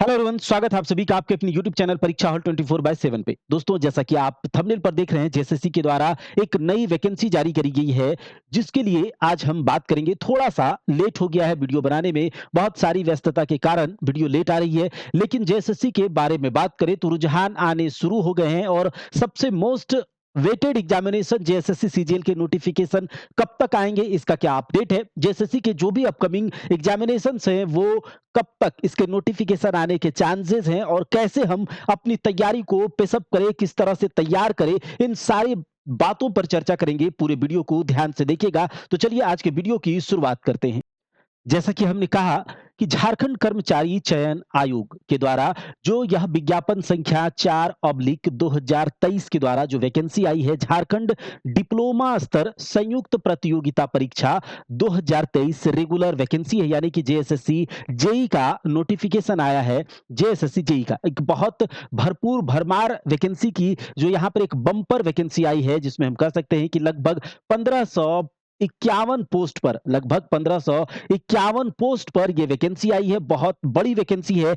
Hello everyone, स्वागत है आप सभी का आपके अपने यूट्यूब चैनल परीक्षा हॉल 24/7 पे। दोस्तों, जैसा कि आप थंबनेल पर देख रहे हैं, जेएसएससी के द्वारा एक नई वैकेंसी जारी करी गई है, जिसके लिए आज हम बात करेंगे। थोड़ा-सा लेट हो गया है वीडियो बनाने में, बहुत सारी व्यस्तता के कारण वीडियो लेट आ रही है। लेकिन जेएसएससी के बारे में बात करें तो रुझान आने शुरू हो गए हैं और सबसे most awaited examination JSSC CGL के नोटिफिकेशन कब तक आएँगे, इसका क्या अपडेट है? जेएसएससी के जो भी अपकमिंग एग्जामिनेशंस हैं, वो कब तक इसके नोटिफिकेशन आने के चांसेस हैं और कैसे हम अपनी तैयारी को पेशअप करें, किस तरह से तैयार करें, इन सारी बातों पर चर्चा करेंगे। पूरे वीडियो को ध्यान से देखिएगा। तो चलिए आज के वीडियो की शुरुआत करते हैं। जैसा कि हमने कहा कि झारखंड कर्मचारी चयन आयोग के द्वारा जो यह विज्ञापन संख्या 4/2023 के द्वारा जो वैकेंसी आई है, झारखंड डिप्लोमा स्तर संयुक्त प्रतियोगिता परीक्षा 2023 रेगुलर वैकेंसी है, यानी कि जेएसएससी जेई का नोटिफिकेशन आया है। जेएसएससी जेई का एक बहुत भरपूर भरमार वैकेंसी की जो यहाँ पर एक बम्पर वैकेंसी आई है, जिसमें हम कह सकते हैं कि लगभग 1551 पोस्ट पर, लगभग 1551 पोस्ट पर ये वैकेंसी आई है। बहुत बड़ी वैकेंसी है।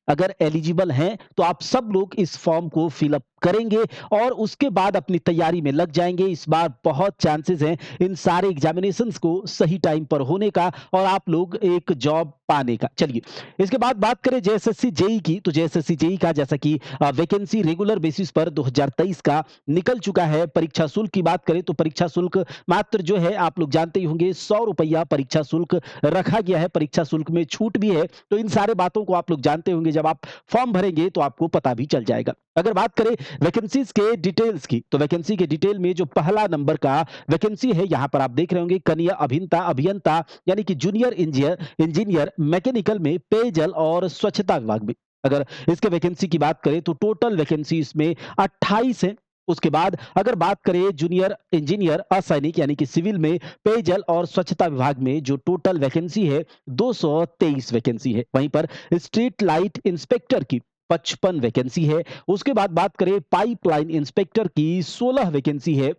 अगर एलिजिबल हैं तो आप सब लोग इस फॉर्म को फिल अप करेंगे और उसके बाद अपनी तैयारी में लग जाएंगे। इस बार बहुत चांसेस हैं इन सारे एग्जामिनेशंस को सही टाइम पर होने का और आप लोग एक जॉब पाने का। चलिए, इसके बाद बात करें जेएसएससी जेई की, तो जेएसएससी जेई का जैसा कि वैकेंसी रेगुलर बेसिस पर 2023 का निकल चुका है। परीक्षा शुल्क की बात करें तो परीक्षा शुल्क मात्र जो है, आप लोग जानते ही होंगे, 100 रुपया परीक्षा शुल्क रखा गया है। परीक्षा शुल्क में छूट भी है, तो इन सारे बातों को आप लोग जानते होंगे। जब आप फॉर्म भरेंगे तो आपको पता भी चल जाएगा। अगर बात करें वैकेंसीज के डिटेल्स की, तो वैकेंसी के डिटेल में जो पहला नंबर का वैकेंसी है, यहां पर आप देख रहे होंगे कनीय अभियंता अभियंता यानी कि जूनियर इंजीनियर इंजीनियर मैकेनिकल में पेयजल और स्वच्छता विभाग में। अगर इसके वैकेंसी की बात करें तो टोटल वैकेंसी इसमें 28 है। उसके बाद अगर बात करें जूनियर इंजीनियर असैनिक यानी कि सिविल में पेयजल और स्वच्छता विभाग में, जो टोटल वैकेंसी है 223 वैकेंसी है। वहीं पर स्ट्रीट लाइट इंस्पेक्टर की 55 वैकेंसी है। उसके बाद बात करें पाइपलाइन इंस्पेक्टर की 16 वैकेंसी है।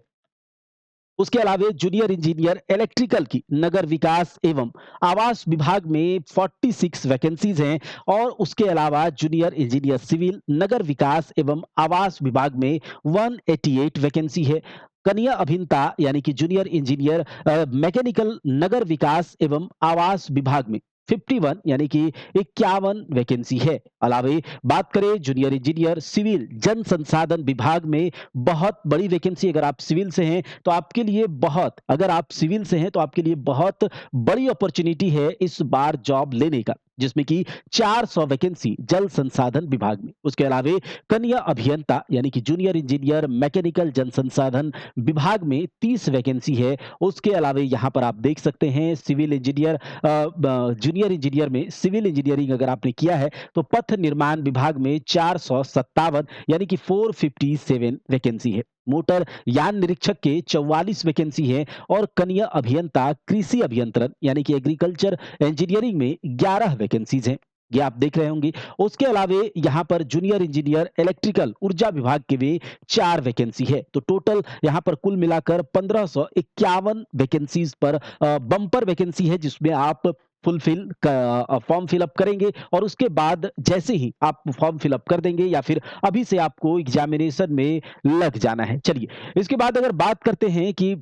उसके अलावा जूनियर इंजीनियर इलेक्ट्रिकल की नगर विकास एवं आवास विभाग में 46 वैकेंसीज हैं और उसके अलावा जूनियर इंजीनियर सिविल नगर विकास एवं आवास विभाग में 188 वैकेंसी है। कनीय अभियंता यानी कि जूनियर इंजीनियर मैकेनिकल नगर विकास एवं आवास विभाग में 51 यानी कि 51 वैकेंसी है। अलावे बात करें जूनियर इंजीनियर सिविल जन संसाधन विभाग में, बहुत बड़ी वैकेंसी। अगर आप सिविल से हैं तो आपके लिए बहुत अगर आप सिविल से हैं तो आपके लिए बहुत बड़ी अपॉर्चुनिटी है इस बार जॉब लेने का, जिसमें कि 400 वैकेंसी जल संसाधन विभाग में। उसके अलावे कनीय अभियंता यानी कि जूनियर इंजीनियर मैकेनिकल जन संसाधन विभाग में 30 वैकेंसी है। उसके अलावे यहाँ पर आप देख सकते हैं सिविल इंजीनियर जूनियर इंजीनियर में सिविल इंजीनियरिंग अगर आपने किया है तो पथ निर्माण विभाग में 457 यानी कि 457 वैकेंसी है। मोटर यान निरीक्षक के 44 वैकेंसी है और कनीय अभियंता कृषि अभियंत्रण यानी कि एग्रीकल्चर इंजीनियरिंग में 11 वैकेंसीज हैं। ये आप देख रहे होंगे। उसके अलावे यहाँ पर जूनियर इंजीनियर इलेक्ट्रिकल ऊर्जा विभाग के भी 4 वैकेंसी है। तो टोटल यहाँ पर कुल मिलाकर 1551 वैकेंसीज पर बम्पर वैकेंसी है, जिसमें आप फॉर्म फिल अप करेंगे और उसके बाद जैसे ही आप फॉर्म फिल अप कर देंगे या फिर अभी से आपको एग्जामिनेशन में लग जाना है। चलिए, इसके बाद अगर बात करते हैं कि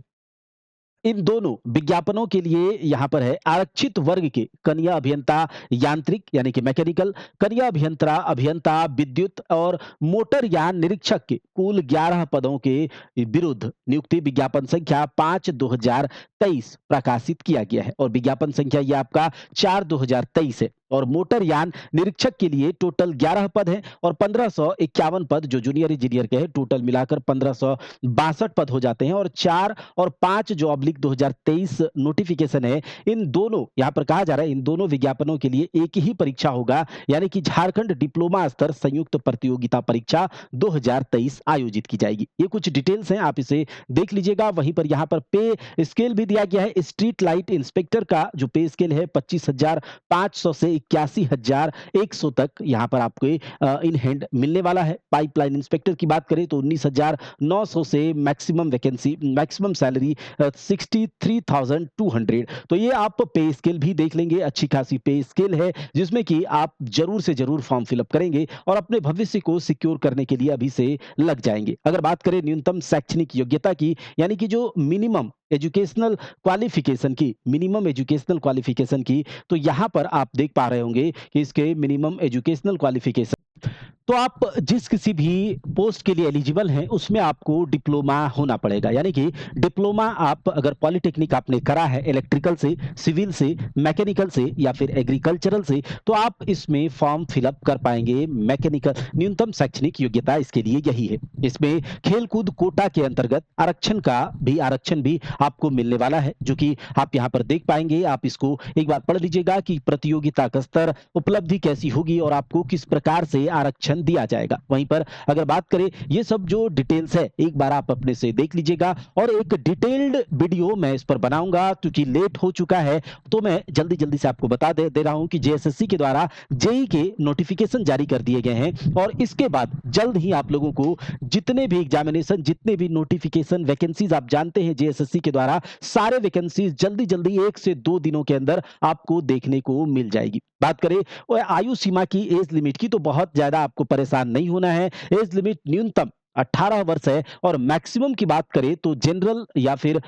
इन दोनों विज्ञापनों के लिए यहाँ पर है आरक्षित वर्ग के कनीय अभियंता यांत्रिक यानी कि मैकेनिकल, कनीय अभियंता अभियंता विद्युत और मोटर यान निरीक्षक के कुल 11 पदों के विरुद्ध नियुक्ति विज्ञापन संख्या 5/2023 प्रकाशित किया गया है और विज्ञापन संख्या ये आपका 4/2023 है। और मोटर यान निरीक्षक के लिए टोटल 11 पद हैं और 1551 पद जो जूनियर इंजीनियर के हैं, टोटल मिलाकर 1562 पद हो जाते हैं। और 4 और 5 जो ऑब्लिक 2023 नोटिफिकेशन है, इन दोनों यहाँ पर कहा जा रहा है इन दोनों विज्ञापनों के लिए एक ही परीक्षा होगा, यानी कि झारखंड डिप्लोमा स्तर संयुक्त प्रतियोगिता परीक्षा 2023 आयोजित की जाएगी। ये कुछ डिटेल्स हैं, आप इसे देख लीजिएगा। वहीं पर यहाँ पर पे स्केल भी दिया गया है। स्ट्रीट लाइट इंस्पेक्टर का जो पे स्केल है 25,500 से 81,100 तक यहाँ पर आपको इन हैंड मिलने वाला है। पाइपलाइन इंस्पेक्टर की बात करें तो 19,900 से मैक्सिमम सैलरी 63,200। तो ये आप पे स्केल भी देख लेंगे, अच्छी खासी पे स्केल है जिसमें कि आप ज़रूर से ज़रूर फॉर्म फिल अप करेंगे और अपने भविष्य को सिक्योर करने के लिए अभी से लग जाएँगे। अगर बात करें न्यूनतम शैक्षणिक योग्यता की, यानी कि जो मिनिमम एजुकेशनल क्वालिफ़िकेशन की, तो यहाँ पर आप देख पा रहे होंगे कि इसके मिनिमम एजुकेशनल क्वालिफ़िकेशन, तो आप जिस किसी भी पोस्ट के लिए एलिजिबल हैं, उसमें आपको डिप्लोमा होना पड़ेगा। यानी कि डिप्लोमा आप अगर पॉलिटेक्निक आपने करा है इलेक्ट्रिकल से, सिविल से, मैकेनिकल से या फिर एग्रीकल्चरल से, तो आप इसमें फॉर्म फिल अप कर पाएँगे। मैकेनिकल न्यूनतम शैक्षणिक योग्यता इसके लिए यही है। इसमें खेल-कूद कोटा के अंतर्गत आरक्षण भी आपको मिलने वाला है, जो कि आप यहाँ पर देख पाएँगे। आप इसको एक बार पढ़ लीजिएगा कि प्रतियोगिता का स्तर, उपलब्धि कैसी होगी और आपको किस प्रकार से आरक्षण दिया जाएगा। वहीं पर अगर बात करें, ये सब जो डिटेल्स है एक बार आप अपने से देख लीजिएगा और एक डिटेल्ड वीडियो मैं इस पर बनाऊंगा, क्योंकि लेट हो चुका है। तो मैं जल्दी से आपको बता दे रहा हूं कि जेएसएससी के द्वारा जेई के नोटिफिकेशन जारी कर दिए गए हैं और इसके बाद जल्द ही आप लोगों को जितने भी एग्जामिनेशन, जितने भी नोटिफिकेशन, वैकेंसीज आप जानते हैं जेएसएससी के द्वारा, सारे वैकेंसीज जल्दी 1 से 2 दिनों के अंदर आपको देखने को मिल जाएगी। बात करें और आयु सीमा की, एज लिमिट की, तो बहुत ज़्यादा आपको परेशान नहीं होना है। एज लिमिट न्यूनतम 18 वर्ष है और मैक्सिमम की बात करें तो जनरल या फिर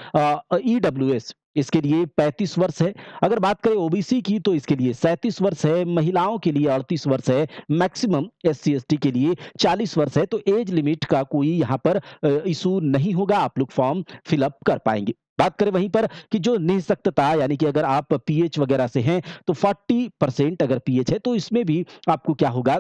ईडब्ल्यूएस, इसके लिए 35 वर्ष है। अगर बात करें ओबीसी की तो इसके लिए 37 वर्ष है, महिलाओं के लिए 38 वर्ष है, मैक्सिमम एससी एसटी के लिए 40 वर्ष है। तो एज लिमिट का कोई यहाँ पर इशू नहीं होगा, आप लोग फॉर्म फिल अप कर पाएंगे। बात करें वहीं पर कि जो निःशक्तता, यानी कि अगर आप पीएच वगैरह से हैं तो 40% अगर पीएच है तो इसमें भी आपको क्या होगा,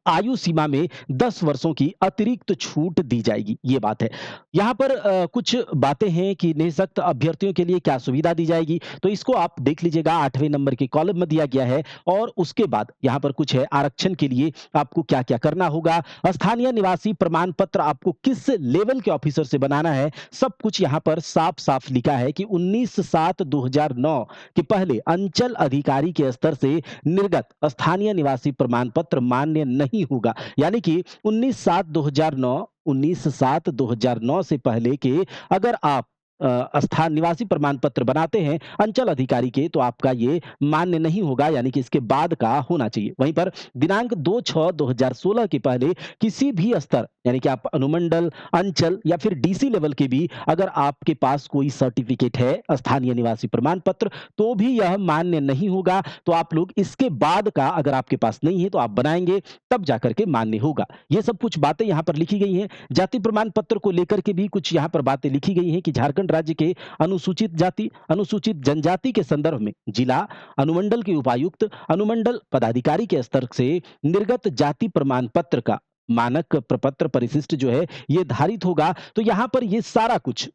आयु सीमा में 10 वर्षों की अतिरिक्त छूट दी जाएगी, ये बात है। यहाँ पर कुछ बातें हैं कि निःशक्त अभ्यर्थियों के लिए क्या सुविधा दी जाएगी, तो इसको आप देख लीजिएगा, 8वें नंबर के कॉलम में दिया गया है। और उसके बाद यहाँ पर कुछ है, आरक्षण के लिए आपको क्या-क्या करना होगा, स्थानीय निवासी प्रमाण पत्र आपको किस लेवल के ऑफिसर से बनाना है, सब कुछ यहाँ पर साफ-साफ लिखा है कि 19/7/2009 के पहले अंचल अधिकारी के स्तर से निर्गत स्थानीय निवासी प्रमाण पत्र मान्य नहीं होगा। यानी कि 19/7/2009 से पहले के अगर आप स्थान निवासी प्रमाण पत्र बनाते हैं अंचल अधिकारी के, तो आपका ये मान्य नहीं होगा, यानी कि इसके बाद का होना चाहिए। वहीं पर दिनांक 2/6/2016 के पहले किसी भी स्तर, यानी कि आप अनुमंडल, अंचल या फिर डीसी लेवल के भी अगर आपके पास कोई सर्टिफिकेट है स्थानीय निवासी प्रमाण पत्र, तो भी यह मान्य नहीं होगा। तो आप लोग इसके बाद का अगर आपके पास नहीं है तो आप बनाएंगे, तब जाकर के मान्य होगा। ये सब कुछ बातें यहाँ पर लिखी गई हैं। जाति प्रमाण पत्र को लेकर के भी कुछ यहाँ पर बातें लिखी गई हैं कि झारखंड राज्य के अनुसूचित जाति, अनुसूचित जनजाति के संदर्भ में जिला, अनुमंडल के उपायुक्त, अनुमंडल पदाधिकारी के स्तर से निर्गत जाति प्रमाण पत्र का मानक प्रपत्र परिशिष्ट जो है ये धारित होगा। तो यहाँ पर ये सारा कुछ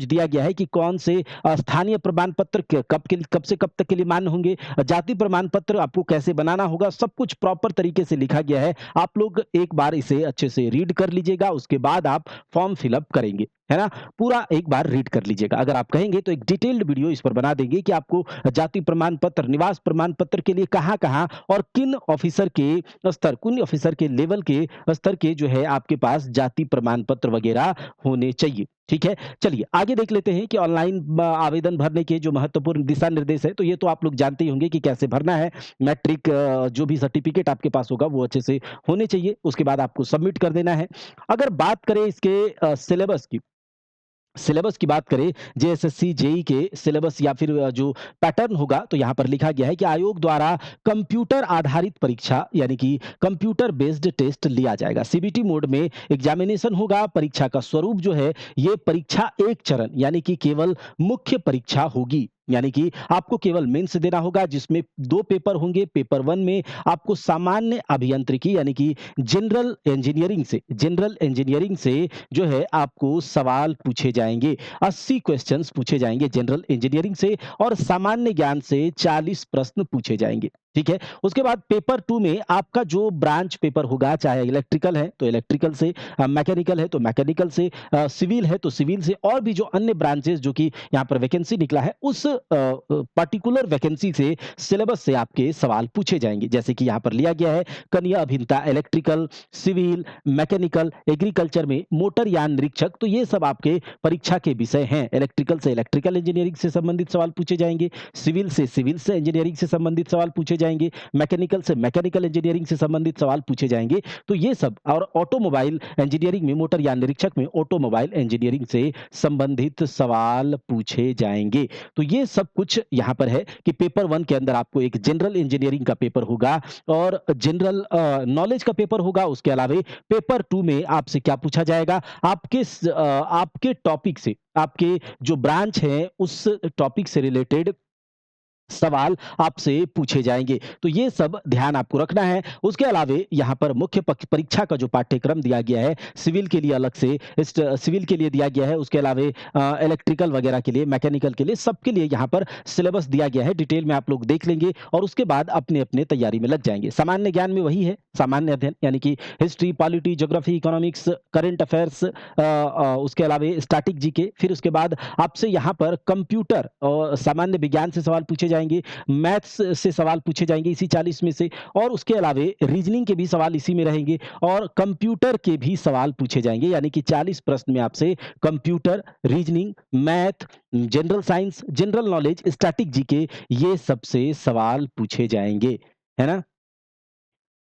दिया गया है कि कौन से स्थानीय प्रमाण पत्र कब से कब तक के लिए मान्य होंगे, जाति प्रमाण पत्र आपको कैसे बनाना होगा, सब कुछ प्रॉपर तरीके से लिखा गया है। आप लोग एक बार इसे अच्छे से रीड कर लीजिएगा, उसके बाद आप फॉर्म फिल अप करेंगे, है ना? पूरा एक बार रीड कर लीजिएगा। अगर आप कहेंगे तो एक डिटेल्ड वीडियो इस पर बना देंगे कि आपको जाति प्रमाण पत्र, निवास प्रमाण पत्र के लिए कहाँ-कहाँ और किन ऑफिसर के लेवल के स्तर के जो है आपके पास जाति प्रमाण पत्र वगैरह होने चाहिए। ठीक है? चलिए आगे देख लेते हैं कि ऑनलाइन आवेदन भरने के जो महत्वपूर्ण दिशा निर्देश है, तो ये तो आप लोग जानते ही होंगे कि कैसे भरना है। मैट्रिक जो भी सर्टिफिकेट आपके पास होगा वो अच्छे से होने चाहिए, उसके बाद आपको सबमिट कर देना है। अगर बात करें इसके सिलेबस की बात करें, जेएसएससी जेई के सिलेबस या फिर जो पैटर्न होगा, तो यहाँ पर लिखा गया है कि आयोग द्वारा कंप्यूटर आधारित परीक्षा, यानी कि कंप्यूटर बेस्ड टेस्ट लिया जाएगा। सीबीटी मोड में एग्जामिनेशन होगा। परीक्षा का स्वरूप जो है, ये परीक्षा एक चरण, यानी कि केवल मुख्य परीक्षा होगी। यानी कि आपको केवल मेंस देना होगा, जिसमें 2 पेपर होंगे। पेपर 1 में आपको सामान्य अभियांत्रिकी, यानी कि जनरल इंजीनियरिंग से जो है आपको सवाल पूछे जाएँगे। 80 क्वेश्चंस पूछे जाएँगे जनरल इंजीनियरिंग से और सामान्य ज्ञान से 40 प्रश्न पूछे जाएँगे। ठीक है? उसके बाद पेपर 2 में आपका जो ब्रांच पेपर होगा, चाहे इलेक्ट्रिकल है, तो इलेक्ट्रिकल से मैकेनिकल है, तो मैकेनिकल से सिविल है, तो सिविल से और भी जो अन्य ब्रांचेज़ जो कि यहाँ पर वैकेंसी निकला है, उस पर्टिकुलर वैकेंसी से सिलेबस से आपके सवाल पूछे जाएँगे। जैसे कि यहाँ पर लिया गया है, कनीय अभियंता इलेक्ट्रिकल, सिविल, मैकेनिकल, एग्रीकल्चर में मोटर यान निरीक्षक, तो ये सब आपके परीक्षा के विषय हैं। इलेक्ट्रिकल से इलेक्ट्रिकल इंजीनियरिंग से संबंधित सवाल पूछे जाएँगे, सिविल से इंजीनियरिंग से संबंधित सवाल पूछे जाएँगे, मैकेनिकल से मैकेनिकल इंजीनियरिंग से संबंधित सवाल पूछे जाएँगे। तो ये सब और ऑटोमोबाइल इंजीनियरिंग में मोटर यान निरीक्षक में ऑटोमोबाइल इंजीनियरिंग से संबंधित सवाल पूछे जाएँगे। तो ये सब कुछ यहाँ पर है कि पेपर 1 के अंदर आपको एक जनरल इंजीनियरिंग का पेपर होगा और जनरल नॉलेज का पेपर होगा। उसके अलावे पेपर 2 में आपसे क्या पूछा जाएगा, आपके टॉपिक से, आपके जो ब्रांच है उस टॉपिक से रिलेटेड सवाल आपसे पूछे जाएँगे। तो ये सब ध्यान आपको रखना है। उसके अलावे यहाँ पर मुख्य परीक्षा का जो पाठ्यक्रम दिया गया है, सिविल के लिए अलग से सिविल के लिए दिया गया है, उसके अलावे इलेक्ट्रिकल वगैरह के लिए, मैकेनिकल के लिए, सबके लिए यहाँ पर सिलेबस दिया गया है। डिटेल में आप लोग देख लेंगे और उसके बाद अपने-अपने तैयारी में लग जाएँगे। सामान्य ज्ञान में वही है, सामान्य अध्ययन यानी कि history, polity, geography, economics, current affairs, उसके अलावे स्टैटिक जीके, फिर उसके बाद आपसे यहाँ पर कंप्यूटर और सामान्य विज्ञान से सवाल पूछे जाएँगे, मैथ्स से सवाल पूछे जाएँगे इसी 40 में से और उसके अलावे रीजनिंग के भी सवाल इसी में रहेंगे और कंप्यूटर के भी सवाल पूछे जाएँगे यानी कि 40 प्रश्न में आपसे computer, reasoning, math, general science, general knowledge, static GK ये सबसे सवाल पूछे जाएँगे। है ना?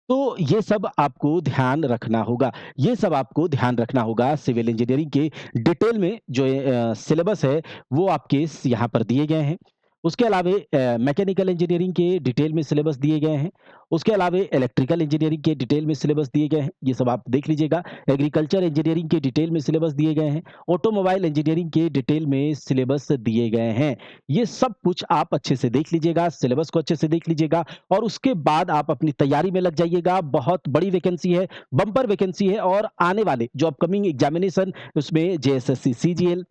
तो ये सब आपको ध्यान रखना होगा। ये सब आपको ध्यान रखना होगा सिविल इंजीनियरिंग के डिटेल में जो सिलेबस है वो आपके यहाँ पर दिए गए हैं। उसके अलावे मैकेनिकल इंजीनियरिंग के डिटेल में सिलेबस दिए गए हैं। उसके अलावे इलेक्ट्रिकल इंजीनियरिंग के डिटेल में सिलेबस दिए गए हैं। ये सब आप देख लीजिएगा। एग्रीकल्चर इंजीनियरिंग के डिटेल में सिलेबस दिए गए हैं। ऑटोमोबाइल इंजीनियरिंग के डिटेल में सिलेबस दिए गए हैं। ये सब कुछ आप अच्छे से देख लीजिएगा, सिलेबस को अच्छे से देख लीजिएगा और उसके बाद आप अपनी तैयारी में लग जाइएगा। बहुत बड़ी वैकेंसी है, बम्पर वैकेंसी है और आने वाले जो अपकमिंग एग्ज़ामिनेशन उसमें JSSC CGL,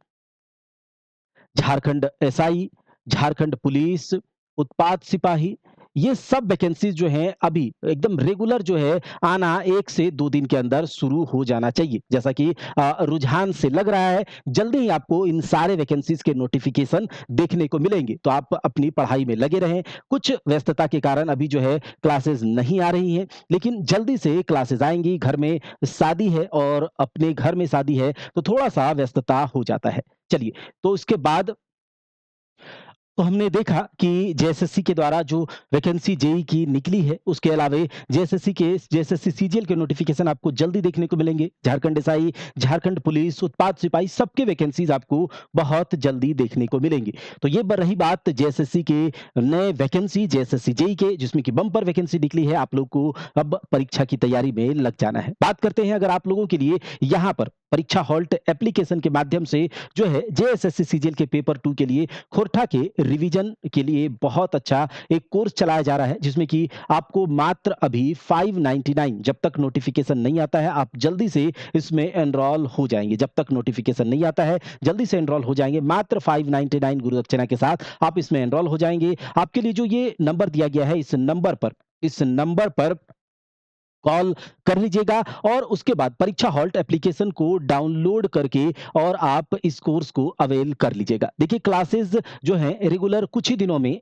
Jharkhand SI, Jharkhand police, उत्पाद सिपाही, ये सब वैकेंसीज़ जो हैं अभी एकदम रेगुलर जो है आना 1 से 2 दिन के अंदर शुरू हो जाना चाहिए। जैसा कि रुझान से लग रहा है, जल्दी ही आपको इन सारे वैकेंसीज़ के नोटिफ़िकेशन देखने को मिलेंगे। तो आप अपनी पढ़ाई में लगे रहें। कुछ व्यस्तता के कारण अभी जो है क्लासेस नहीं आ रही हैं, लेकिन जल्दी से क्लासेस आएँगी। घर में शादी है और अपने घर में शादी है, तो थोड़ा-सा व्यस्तता हो जाता है। चलिए, तो इसके बाद तो हमने देखा कि जेएसएससी के द्वारा जो वैकेंसी जेईई की निकली है, उसके अलावे जेएसएससी सीजीएल के नोटिफ़िकेशन आपको जल्दी देखने को मिलेंगे। झारखंड एसआई, झारखंड पुलिस, उत्पाद सिपाही सबके वैकेंसीज़ आपको बहुत जल्दी देखने को मिलेंगी। तो ये ब रही बात जेएसएससी के नए वैकेंसी जेएसएससी जेईई के जिसमें कि बम्पर वैकेंसी निकली है, आप लोग को अब परीक्षा की तैयारी में लग जाना है। बात करते हैं अगर आप लोगों के लिए यहाँ पर परीक्षा हॉल्ट एप्लीकेशन के माध्यम से जो है जेएसएससी सीजीएल के पेपर 2 के लिए खोरठा के रिवीजन के लिए बहुत अच्छा एक कोर्स चलाया जा रहा है जिसमें कि आपको मात्र अभी 599 जब तक नोटिफिकेशन नहीं आता है आप जल्दी से इसमें एनरोल हो जाएंगे। जब तक नोटिफिकेशन नहीं आता है जल्दी से एनरोल हो जाएंगे। मात्र 599 गुरुदक्षिणा के साथ आप इसमें एनरोल हो जाएंगे। आपके लिए जो ये नंबर दिया गया है इस नंबर पर कॉल कर लीजिएगा और उसके बाद परीक्षा हॉल्ट एप्लीकेशन को डाउनलोड करके और आप इस कोर्स को अवेल कर लीजिएगा। देखिए क्लासेस जो हैं रेगुलर कुछ ही दिनों में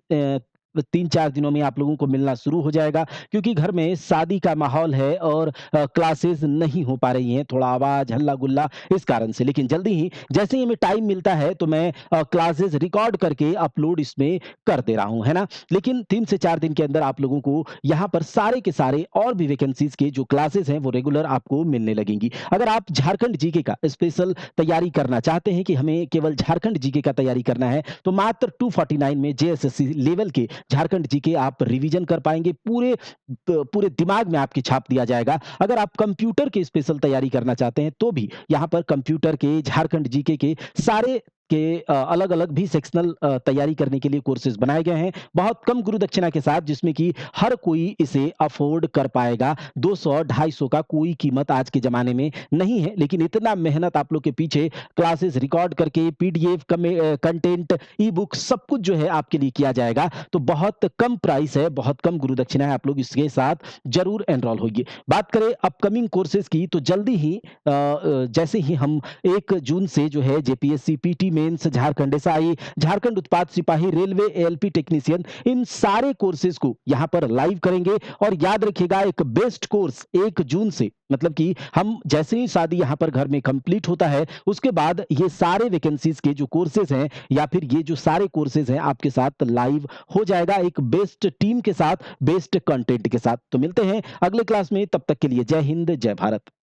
3-4 दिनों में आप लोगों को मिलना शुरू हो जाएगा क्योंकि घर में शादी का माहौल है और क्लासेस नहीं हो पा रही हैं, थोड़ा आवाज़, हल्ला-गुल्ला इस कारण से। लेकिन जल्दी ही जैसे ही हमें टाइम मिलता है तो मैं क्लासेस रिकॉर्ड करके अपलोड इसमें कर दे रहा हूँ, है ना? लेकिन 3 से 4 दिन के अंदर आप लोगों को यहाँ पर सारे के सारे और भी वैकेंसीज़ के जो क्लासेस हैं वो रेगुलर आपको मिलने लगेंगी। अगर आप झारखंड जीके का स्पेशल तैयारी करना चाहते हैं कि हमें केवल झारखंड जीके का तैयारी करना है, तो मात्र 249 में जेएसएससी लेवल के झारखंड जीके आप रिवीजन कर पाएँगे। पूरे दिमाग में आपके छाप दिया जाएगा। अगर आप कंप्यूटर की स्पेशल तैयारी करना चाहते हैं, तो भी यहाँ पर कंप्यूटर के, झारखंड जीके के सारे के अलग-अलग भी सेक्शनल तैयारी करने के लिए कोर्सेज़ बनाए गए हैं, बहुत कम गुरु दक्षिणा के साथ जिसमें कि हर कोई इसे अफ़ोर्ड कर पाएगा। 200 250 का कोई कीमत आज के ज़माने में नहीं है, लेकिन इतना मेहनत आप लोग के पीछे क्लासेस रिकॉर्ड करके पीडीएफ कंटेंट, ई-बुक सब कुछ जो है आपके लिए किया जाएगा। तो बहुत कम प्राइस है, बहुत कम गुरु दक्षिणा है, आप लोग इसके साथ ज़रूर एनरोल होइए। बात करें अपकमिंग कोर्सेज़ की तो जल्दी ही जैसे ही हम 1 जून से जो है JPSC, PT mains, Jharkhand SI, Jharkhand उत्पाद सिपाही, रेलवे एएलपी टेक्नीशियन इन सारे कोर्सेज़ को यहाँ पर लाइव करेंगे और याद रखिएगा एक बेस्ट कोर्स 1 जून से मतलब कि हम जैसे ही शादी यहाँ पर घर में कंप्लीट होता है, उसके बाद ये सारे वैकेंसीज़ के जो कोर्सेज़ हैं या फिर ये जो सारे कोर्सेज़ हैं आपके साथ लाइव हो जाएगा एक बेस्ट टीम के साथ, बेस्ट कंटेंट के साथ। तो मिलते हैं अगले क्लास में, तब तक के लिए जय हिंद, जय भारत।